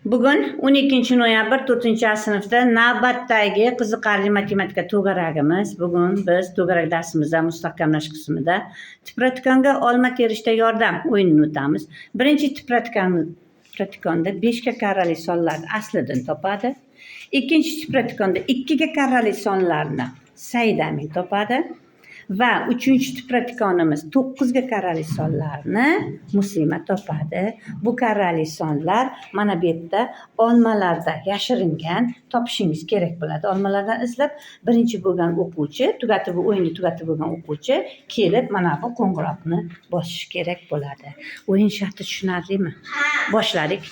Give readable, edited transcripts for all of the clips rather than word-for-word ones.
Bugun 12 noyabr 4-sinfda navbatdagi qiziqarli matematika to'garagimiz. Bugun biz to'garak darsimizda mustahkamlash qismida tipratikonga olma terishda yordam o'yinini o'tamiz. Birinchi tipratikonda 5 ga karrali sonlarni aslidan topadi. Ikkinchi tipratikonda 2 ga karrali sonlarni Saidamin topadi. Va uchinchi tipratikonimiz 9 ga karrali sonlarni Muslima topadi. Bu karrali sonlar mana bu yerda olmalarda yashiringan, topishingiz kerak bo'ladi. Olmalardan izlab birinchi bo'lgan o'quvchi, o'yinni tugatib bo'lgan o'quvchi kelib mana bu qo'ng'iroqni bosishi kerak bo'ladi. O'yin sharti tushunarlimi? Boshladik.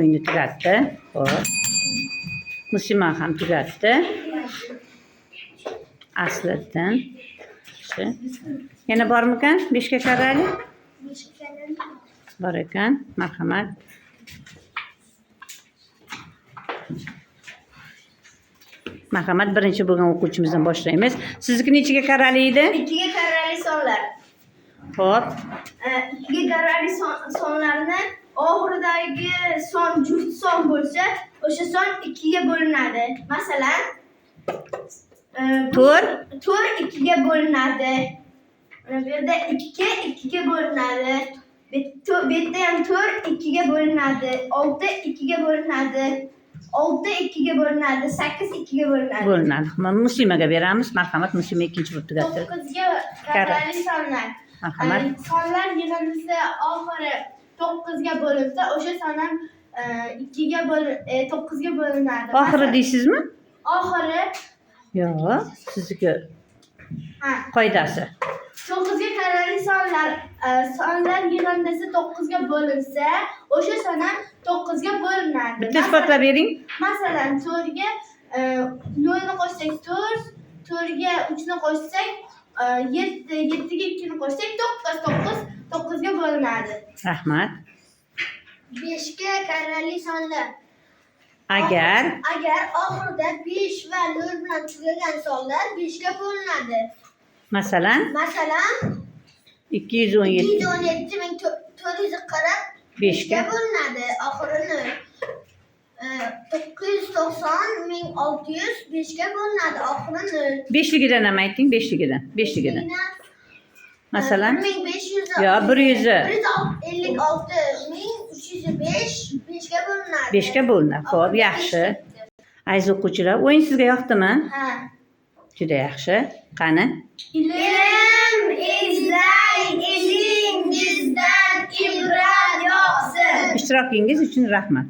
O'yinni tugatdi. Xo'p. Muslima ham tugatdi. Aslidan. Yana bormikan? 5 ga karrali? Bor ekan. Marhamat. Marhamat, birinchi bo'lgan o'quvchimizdan boshlaymiz. Sizniki nechiga karrali edi? 2 ga karrali sonlar. Xo'p. 2 ga karrali sonlarni oxiridagi son juft son bo'lsa, o'sha son 2 ga bo'linadi. Masalan, 4 2 ga bo'linadi. Mana bu yerda 2 ga bo'linadi. Bu yerda ham 4 2 ga bo'linadi. 6 2 ga bo'linadi. 6 2 ga bo'linadi. 8 2 ga bo'linadi. Bo'linadi. Muslimaga beramiz. Marhamat, Muslima ikkinchi bo'lib tugatdi. 9 ga karrali sonlar. Marhamat. Sonlar yig'indisi oxiri 9 ga bo'linsa, o'sha son ham 9 ga bo'linadi. Oxiri deysizmi? Oxiri Yo'q, sizniki qoidasi. 9 ga karrali sonlar yig'indisi 9 ga bo'linsa, o'sha son ham 9 ga bo'linadi. Bitta isbotlab bering. Masalan, 4 ga 0 ni qo'shsak 4, 4 ga 3 ni qo'shsak 7, 7 ga 2 ni qo'shsak 9 ga bo'linadi. Rahmat. 5 ga karrali sonlar. Agar oxirida 5 va 0 bilan tugagan sonlar 5 ga bo'linadi. masalan 217 217.440 5 ga bo'linadi. Oxirini 990.600 5 ga bo'linadi. Oxirini 5ligidan ham ayting, 5ligidan. Masalan 1500 yo 156.305 5 ga bo'linadi. 5 ga bo'linadi. Xo'p, yaxshi. Aziz o'quvchilar, o'yin sizga yoqdimi? Ha. Juda yaxshi. Qani? Ilm izlang, ilingizdan ibrat yog'sin. Ishtirokingiz uchun rahmat.